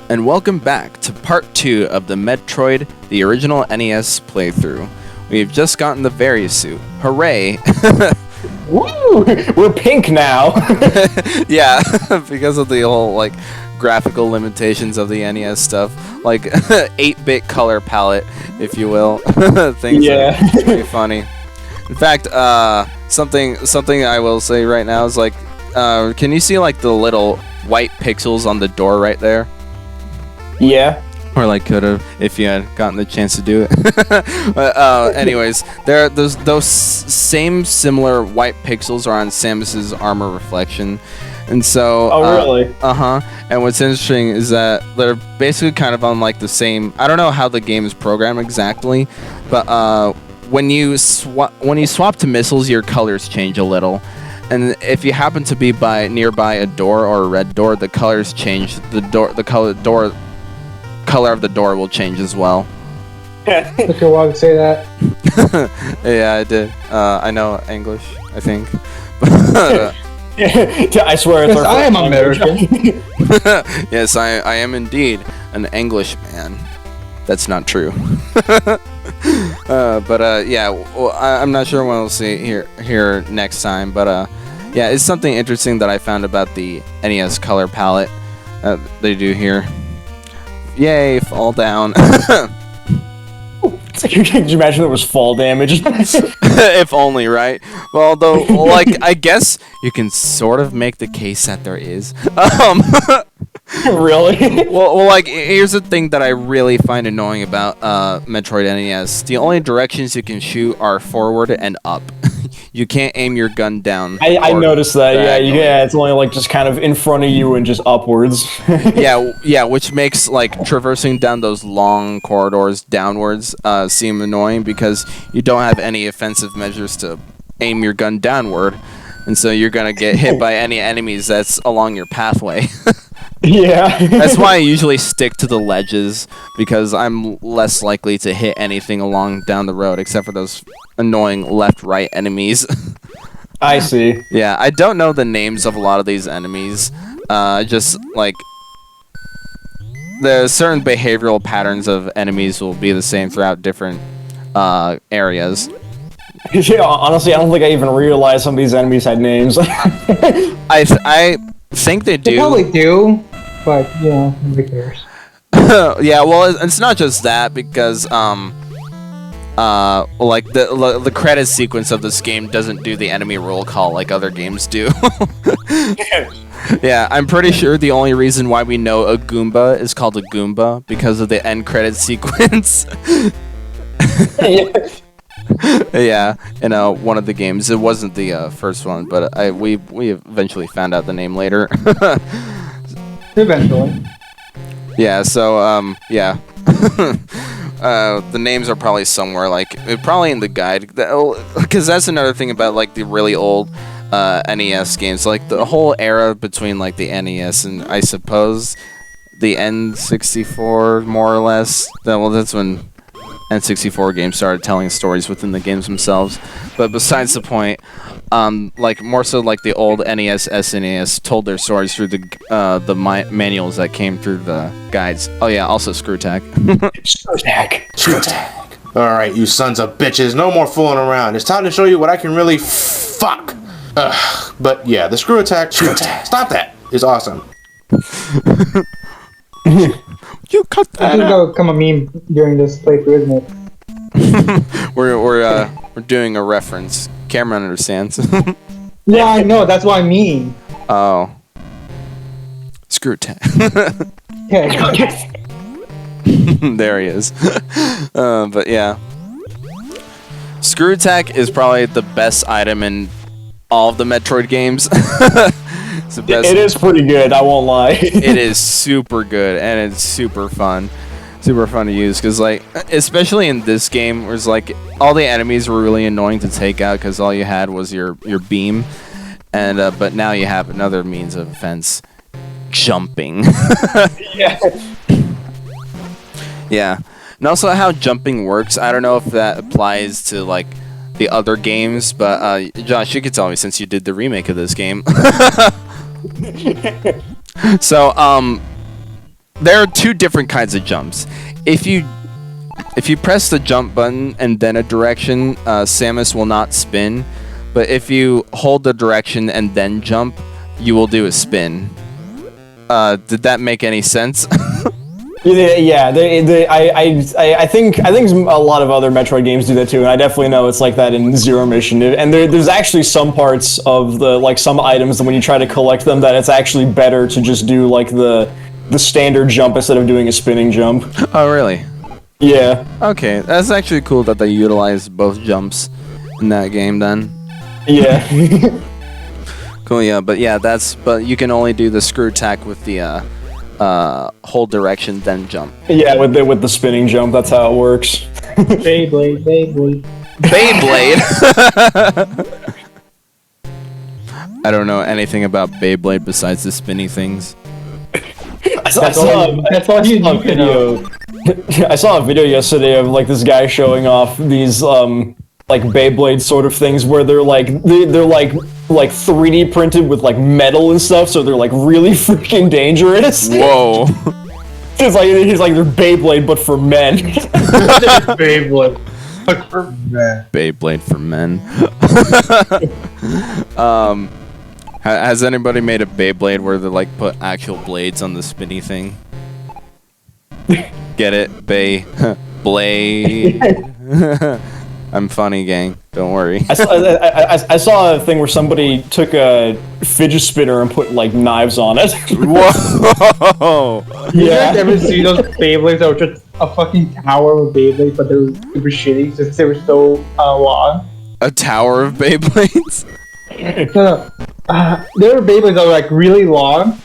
and welcome back to part 2 of the Metroid, the original NES playthrough. We've just gotten the Variosuit. Hooray! Woo! We're pink now! Yeah, because of the whole, like, graphical limitations of the NES stuff. Like, 8-bit color palette, if you will. Things are pretty funny. In fact, something I will say right now is, like, can you see, like, the little white pixels on the door right there? Yeah. Or like could have if you had gotten the chance to do it. But anyways, those same similar white pixels are on Samus's armor reflection, and so. Oh really? And what's interesting is that they're basically kind of on like the same. I don't know how the game is programmed exactly, but when you swap to missiles, your colors change a little. And if you happen to be nearby a door or a red door, the colors change. The color of the door will change as well. Took a while to say that. Yeah, I did. I know English, I think. I swear it's yes, I am American. Yes, I am indeed an Englishman. That's not true. Yeah, well, I'm not sure when we'll see here next time, but yeah, it's something interesting that I found about the NES color palette they do here. Yay, fall down. Could you imagine there was fall damage? If only, right? Well, though, like, I guess you can sort of make the case that there is. Really? Well, like, here's the thing that I really find annoying about Metroid NES. The only directions you can shoot are forward and up. You can't aim your gun down. I noticed that. Yeah, it's only like just kind of in front of you and just upwards. yeah, which makes like traversing down those long corridors downwards seem annoying because you don't have any offensive measures to aim your gun downward, and so you're gonna get hit by any enemies that's along your pathway. Yeah. That's why I usually stick to the ledges, because I'm less likely to hit anything along down the road, except for those annoying left-right enemies. I see. Yeah, I don't know the names of a lot of these enemies. Just, like, the certain behavioral patterns of enemies will be the same throughout different areas. Yeah, honestly, I don't think I even realized some of these enemies had names. I think they do. They probably do, but yeah, nobody cares. Yeah, well, it's not just that, because like the credit sequence of this game doesn't do the enemy roll call like other games do. Yeah, I'm pretty sure the only reason why we know a Goomba is called a Goomba because of the end credit sequence. Yeah, in one of the games. It wasn't the first one, but we eventually found out the name later. Eventually. Yeah, so yeah. The names are probably somewhere, like probably in the guide, because that's another thing about like the really old NES games, like the whole era between like the NES and I suppose the N64, more or less. Well, that's when N64 games started telling stories within the games themselves. But besides the point, like more so like the old NES, SNES told their stories through the manuals that came through the guides. Oh yeah, also Screwattack. Screwattack. All right, you sons of bitches, no more fooling around. It's time to show you what I can really fuck. But yeah, the Screwattack. Stop that. It's awesome. You cut that. This is gonna become a meme during this playthrough, isn't it? we're doing a reference. Cameron understands. Yeah, I know. That's what I mean. Oh. Screwattack. There he is. But yeah. Screwattack is probably the best item in all of the Metroid games. It's the best. It is pretty good, I won't lie. It is super good, and it's super fun. Super fun to use, because, like, especially in this game, where it's like, all the enemies were really annoying to take out, because all you had was your beam. And, but now you have another means of offense. Jumping. Yeah. Yeah. And also how jumping works, I don't know if that applies to, like, the other games, but, Josh, you could tell me since you did the remake of this game. So, there are two different kinds of jumps. If you press the jump button and then a direction, Samus will not spin. But if you hold the direction and then jump, you will do a spin. Did that make any sense? Yeah, I think a lot of other Metroid games do that too, and I definitely know it's like that in Zero Mission. And there's actually some parts of some items that when you try to collect them, that it's actually better to just do like the standard jump instead of doing a spinning jump. Oh, really? Yeah. Okay, that's actually cool that they utilize both jumps in that game then. Yeah. Cool, yeah, but you can only do the screw attack with the hold direction then jump. Yeah, with the spinning jump, that's how it works. Beyblade. Beyblade. I don't know anything about Beyblade besides the spinny things. I saw a video yesterday of like this guy showing off these like Beyblade sort of things where they're like 3D printed with like metal and stuff, so they're like really freaking dangerous. Whoa. He's like they're Beyblade but for men. Beyblade. Beyblade for men. Has anybody made a Beyblade where they like put actual blades on the spinny thing? Get it? Blade. I'm funny, gang. Don't worry. I saw a thing where somebody took a fidget spinner and put like knives on it. Whoa! You guys ever see those Beyblades that were just a fucking tower of Beyblades, but they were super shitty since they were so long? A tower of Beyblades? No. There were Beyblades that were like really long,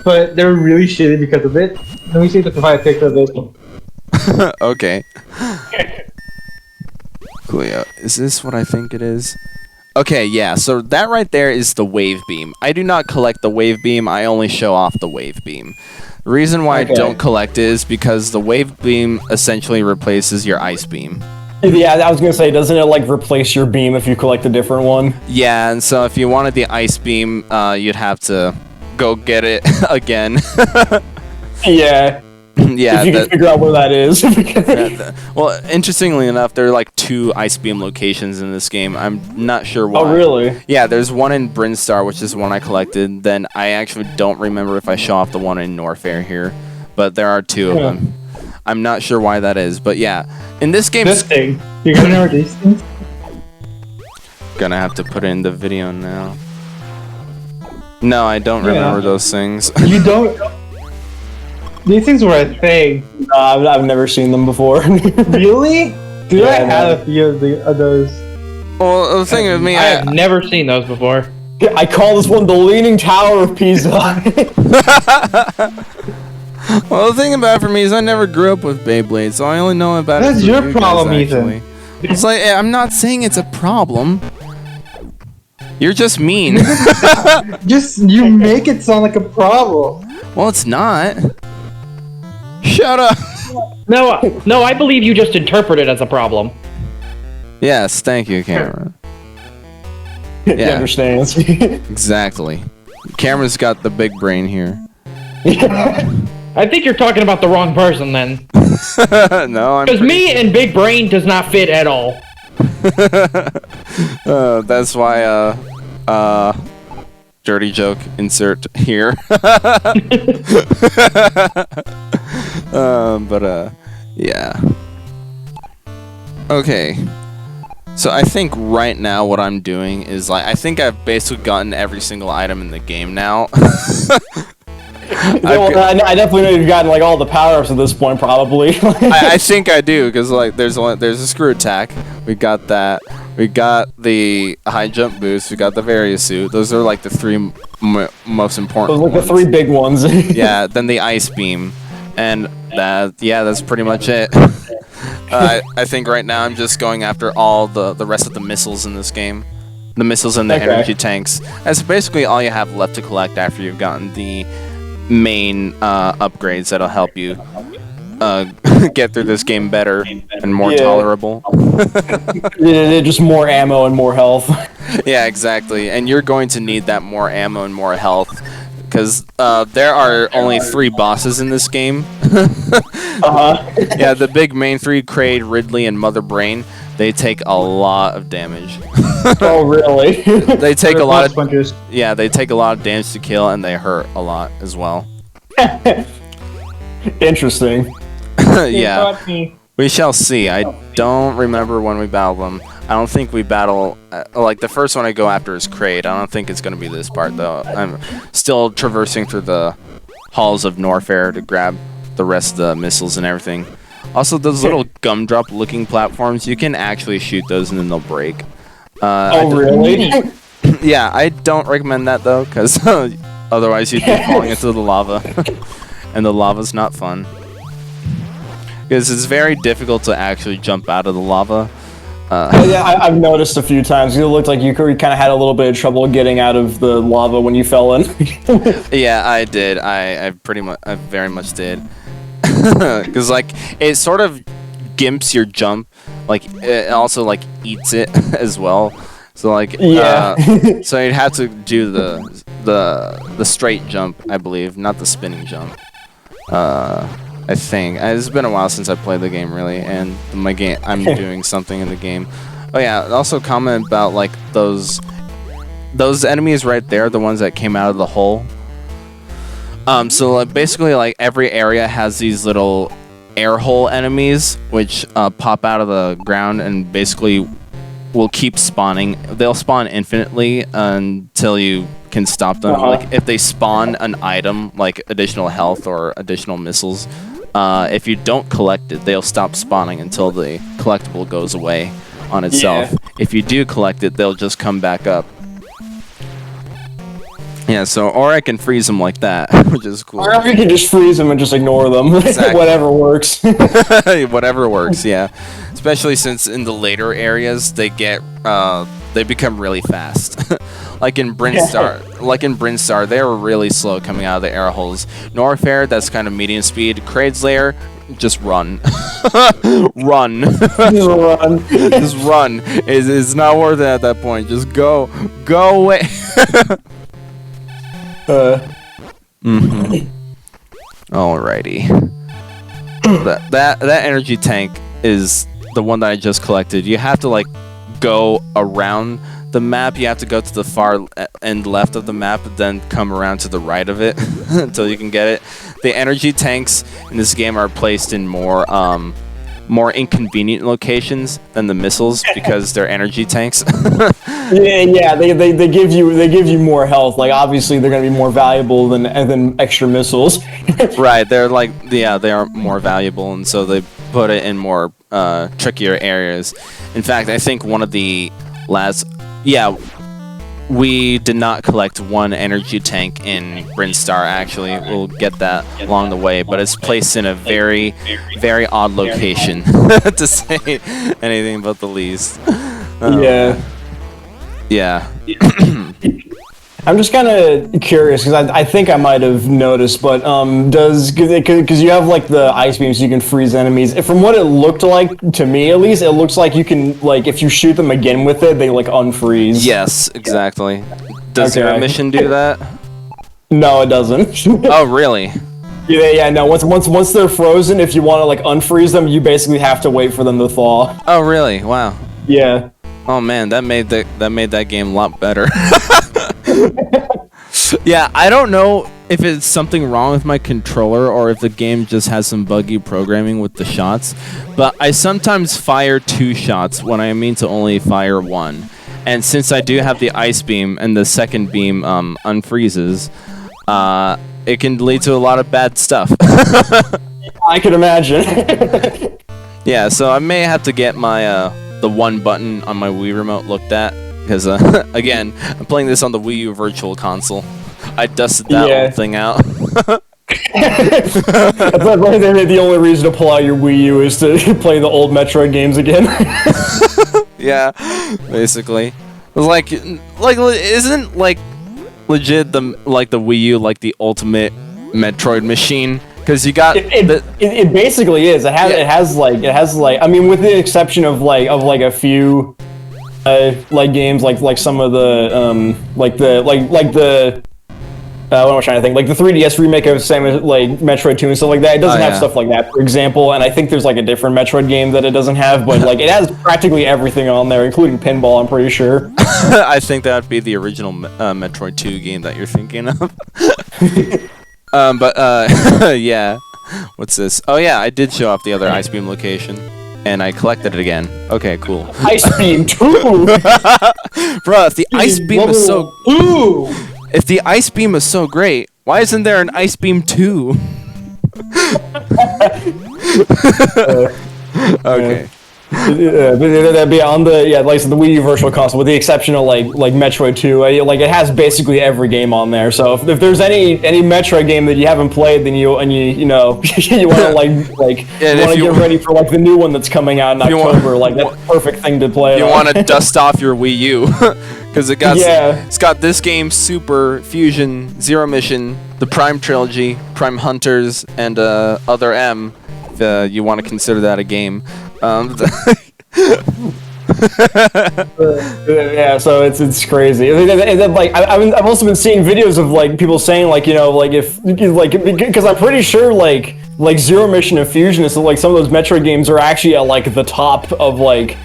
but they were really shitty because of it. Let me see if I can find a picture of this. Okay. Cool, yeah. Is this what I think it is? Okay, yeah, so that right there is the wave beam. I do not collect the wave beam, I only show off the wave beam. The reason why I don't collect it is because the wave beam essentially replaces your ice beam. Yeah, I was gonna say, doesn't it like replace your beam if you collect a different one? Yeah, and so if you wanted the ice beam, you'd have to go get it again. Yeah. Yeah, if you can figure out where that is. Well, interestingly enough, there are like 2 ice beam locations in this game. I'm not sure why. Oh, really? Yeah, there's one in Brinstar, which is the one I collected. Then I actually don't remember if I show off the one in Norfair here, but there are 2 of them. I'm not sure why that is, but yeah, in this game. This thing. You gonna know these things? Gonna have to put it in the video now. No, I don't remember those things. You don't. These things were a thing. I've never seen them before. Really? Dude, Yeah, I had a few of those. Well, the thing with me, I have never seen those before. I call this one the Leaning Tower of Pisa. Well, the thing about it for me is I never grew up with Beyblade, so I only know about it. That's your problem, Ethan. It's like, I'm not saying it's a problem. You're just mean. You make it sound like a problem. Well, it's not. Shut up. No, I believe you just interpret it as a problem. Yes, thank you, Cameron. He Yeah, understands. exactly. Cameron's got the big brain here. I think you're talking about the wrong person then. No, I'm. Because me and Big Brain does not fit at all. That's why, dirty joke insert here. Yeah. Okay. So I think right now what I'm doing is like, I think I've basically gotten every single item in the game now. I definitely know you've gotten like all the power-ups at this point, probably. I think I do, because like there's a screw attack. We got that. We got the high jump boost. We got the Varia suit. Those are like the 3 most important. Those are like the 3 big ones. Yeah. Then the ice beam, and that's pretty much it. I think right now I'm just going after all the rest of the missiles in this game. The missiles and the energy tanks. That's basically all you have left to collect after you've gotten the main upgrades that'll help you get through this game better and more tolerable. Just more ammo and more health. Yeah, exactly. And you're going to need that more ammo and more health because there are only 3 bosses in this game. Yeah, the big main 3, Kraid, Ridley, and Mother Brain, they take a lot of damage. Oh, really? They take a lot of sponges. yeah, they take a lot of damage to kill, and they hurt a lot as well. Interesting. Yeah, we shall see. I don't remember when we battle them. I don't think we battle like the first one I go after is Kraid. I don't think it's gonna be this part though. I'm still traversing through the halls of Norfair to grab the rest of the missiles and everything. Also, those little gumdrop looking platforms, you can actually shoot those and then they'll break. Oh, really? Yeah, I don't recommend that though, because otherwise you'd be falling into the lava. And the lava's not fun. Because it's very difficult to actually jump out of the lava. Yeah, I've noticed a few times. It looked like you kind of had a little bit of trouble getting out of the lava when you fell in. Yeah, I did. I very much did. Because like it sort of gimps your jump, like it also like eats it as well. So like Yeah. So you'd have to do the straight jump, I believe, not the spinning jump. I think it's been a while since I played the game really, and I'm doing something in the game. Oh yeah, also comment about like those enemies right there, the ones that came out of the hole. So like, basically like every area has these little air hole enemies which pop out of the ground and basically will keep spawning. They'll spawn infinitely until you can stop them. Like if they spawn an item like additional health or additional missiles, if you don't collect it, they'll stop spawning until the collectible goes away on itself. Yeah. If you do collect it, they'll just come back up. Yeah, so, or I can freeze them like that, which is cool. Or you can just freeze them and just ignore them. Exactly. Whatever works. Whatever works, yeah. Especially since in the later areas, they become really fast. Like in Brinstar, they were really slow coming out of the air holes. Norfair, that's kind of medium speed. Kraid's Lair, just run. Run. Run. Just run. It's not worth it at that point. Just go. Go away. Alrighty. That energy tank is the one that I just collected. You have to like go around the map. You have to go to the far end left of the map, and then come around to the right of it until you can get it. The energy tanks in this game are placed in more inconvenient locations than the missiles because they're energy tanks. Yeah, they give you more health. Like obviously they're gonna be more valuable than extra missiles. Right, they are more valuable, and so they put it in more trickier areas. In fact, I think one of the last we did not collect one energy tank in Brinstar, actually. We'll get that along the way, but it's placed in a very, very odd location, to say anything but the least. Yeah. I'm just kind of curious, because I think I might have noticed, but because you have like the ice beams, you can freeze enemies. From what it looked like, to me at least, it looks like you can, like, if you shoot them again with it, they like unfreeze. Yes, exactly. Does your mission do that? No, it doesn't. Oh, really? Yeah, no. Once they're frozen, if you want to like unfreeze them, you basically have to wait for them to thaw. Oh, really? Wow. Yeah. Oh man, that made that game a lot better. Yeah, I don't know if it's something wrong with my controller or if the game just has some buggy programming with the shots, but I sometimes fire 2 shots when I mean to only fire 1. And since I do have the ice beam and the second beam unfreezes, it can lead to a lot of bad stuff. I could imagine. Yeah, so I may have to get my the one button on my Wii remote looked at, because again, I'm playing this on the Wii U Virtual Console. I dusted that whole thing out. That's like the only reason to pull out your Wii U is to play the old Metroid games again. Yeah, basically. It's like isn't like legit the Wii U like the ultimate Metroid machine? Because you got it basically is. It has like I mean, with the exception of a few like games like some of the what am I trying to think? Like the 3DS remake of Samus, like Metroid 2 and stuff like that. It doesn't have stuff like that, for example. And I think there's like a different Metroid game that it doesn't have, but like it has practically everything on there, including pinball. I'm pretty sure. I think that would be the original Metroid 2 game that you're thinking of. Yeah. What's this? Oh yeah, I did show off the other Ice Beam location, and I collected it again. Okay, cool. Ice Beam 2. Bruh, if the Ice Beam is so... Ooh. If the Ice Beam is so great, why isn't there an Ice Beam 2? Okay. That'd be on the like the Wii U Virtual Console, with the exception of like Metroid 2. Like it has basically every game on there. So if there's any Metroid game that you haven't played, then you want to you want to get ready for like the new one that's coming out in October. Like that's the perfect thing to play. You want to dust off your Wii U because it's got this game, Super Fusion, Zero Mission, the Prime Trilogy, Prime Hunters, and Other M. If you want to consider that a game. Yeah, so it's crazy. And then, like I've also been seeing videos of like people saying like if because I'm pretty sure like Zero Mission and Fusion and so like some of those Metroid games are actually at like the top of like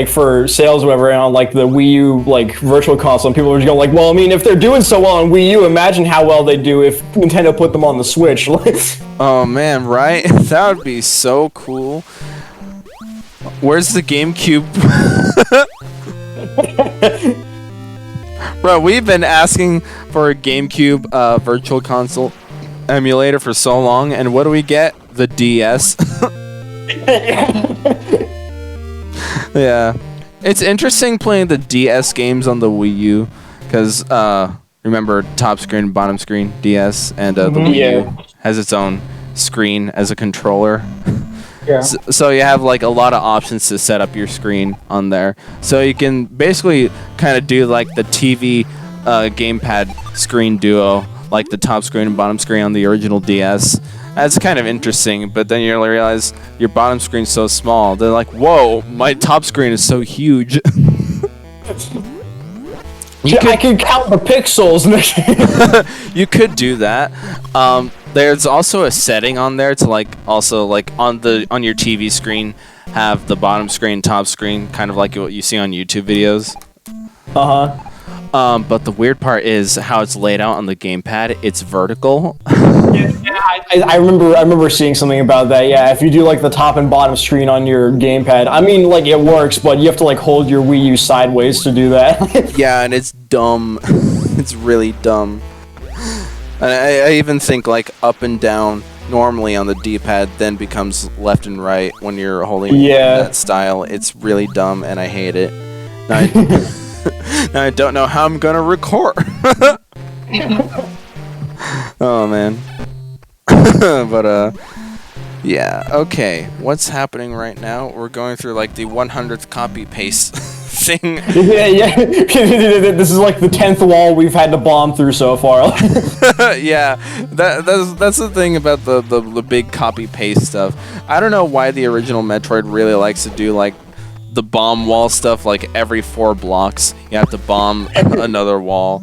for sales or whatever on like the Wii U like Virtual Console, and people are just going like, well, I mean, if they're doing so well on Wii U, imagine how well they do if Nintendo put them on the Switch. Oh man, right? That would be so cool. Where's the GameCube? Bro, we've been asking for a GameCube Virtual Console emulator for so long, and what do we get? The DS. Yeah, it's interesting playing the DS games on the Wii U, because remember top screen, bottom screen, DS, and the Wii U has its own screen as a controller. Yeah. So you have like a lot of options to set up your screen on there. So you can basically kind of do like the TV gamepad screen duo, like the top screen and bottom screen on the original DS. That's kind of interesting, but then you realize your bottom screen's so small. They're like, whoa, my top screen is so huge. I can count the pixels. You could do that. There's also a setting on there to like also like on your TV screen have the bottom screen, top screen, kind of like what you see on YouTube videos. But the weird part is how it's laid out on the gamepad. It's vertical. I remember seeing something about that. Yeah, if you do like the top and bottom screen on your gamepad, I mean, like it works, but you have to like hold your Wii U sideways to do that. Yeah, and it's dumb. It's really dumb. And I even think like up and down normally on the D-pad then becomes left and right when you're holding that style. It's really dumb, and I hate it. Now I don't know how I'm gonna record. Oh man. But yeah, okay. What's happening right now? We're going through like the 100th copy paste thing. Yeah. This is like the 10th wall we've had to bomb through so far. Yeah, that's the thing about the big copy paste stuff. I don't know why the original Metroid really likes to do like the bomb wall stuff. Like every 4 blocks, you have to bomb another wall.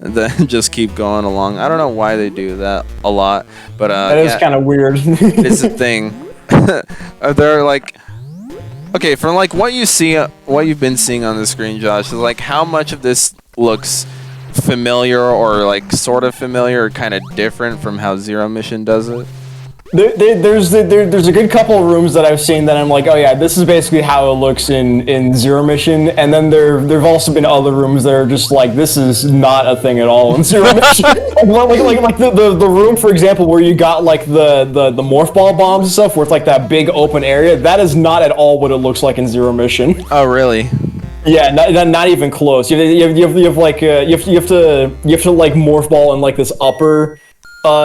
And then just keep going along. I don't know why they do that a lot, but that is kind of weird. It's a thing. They're like, okay, from like what you've been seeing on the screen, Josh, is like how much of this looks familiar or like sort of familiar or kind of different from how Zero Mission does it. There's a good couple of rooms that I've seen that I'm like, oh yeah, this is basically how it looks in Zero Mission, and then there've also been other rooms that are just like, this is not a thing at all in Zero Mission. like the room, for example, where you got like the morph ball bombs and stuff, where it's like that big open area. That is not at all what it looks like in Zero Mission. Oh really? Yeah, not even close. You have to like morph ball in like this upper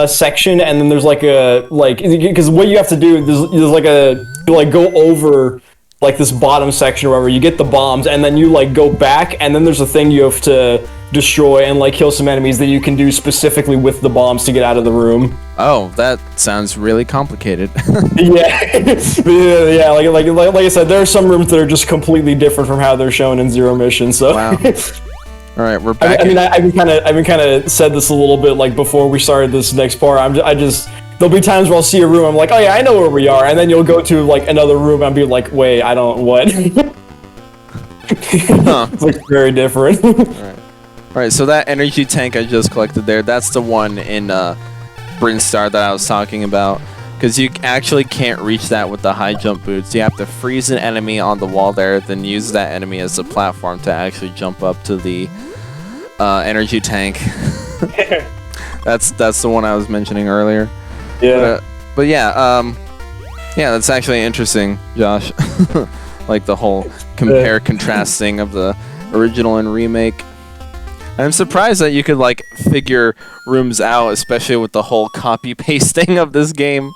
section, and then there's because what you have to do there's go over like this bottom section wherever you get the bombs, and then you like go back, and then there's a thing you have to destroy and like kill some enemies that you can do specifically with the bombs to get out of the room. Oh, that sounds really complicated. Yeah. Yeah, like I said, there are some rooms that are just completely different from how they're shown in Zero Mission, so wow. All right, we're back. I've been kind of said this a little bit like before we started this next part. There'll be times where I'll see a room, I'm like, oh yeah, I know where we are, and then you'll go to like another room and be like, wait, I don't what? It's like very different. All right, so that energy tank I just collected there, that's the one in Brinstar that I was talking about. Because you actually can't reach that with the high jump boots. You have to freeze an enemy on the wall there, then use that enemy as a platform to actually jump up to the energy tank. That's the one I was mentioning earlier. Yeah. But yeah, that's actually interesting, Josh. Like the whole contrast thing of the original and remake. I'm surprised that you could like figure rooms out, especially with the whole copy pasting of this game.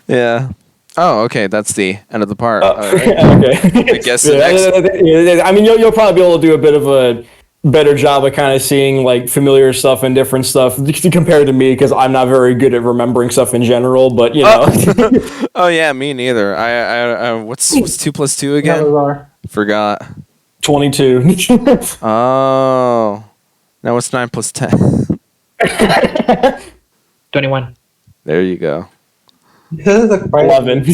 Yeah. Oh, okay. That's the end of the part. Okay. I guess the next. I mean, you'll probably be able to do a bit of a better job of kind of seeing like familiar stuff and different stuff compared to me, because I'm not very good at remembering stuff in general. But you know. Oh yeah, me neither. I what's 2 + 2 again? Forgot. 22. Oh. Now what's 9 + 10? 21. There you go. 11.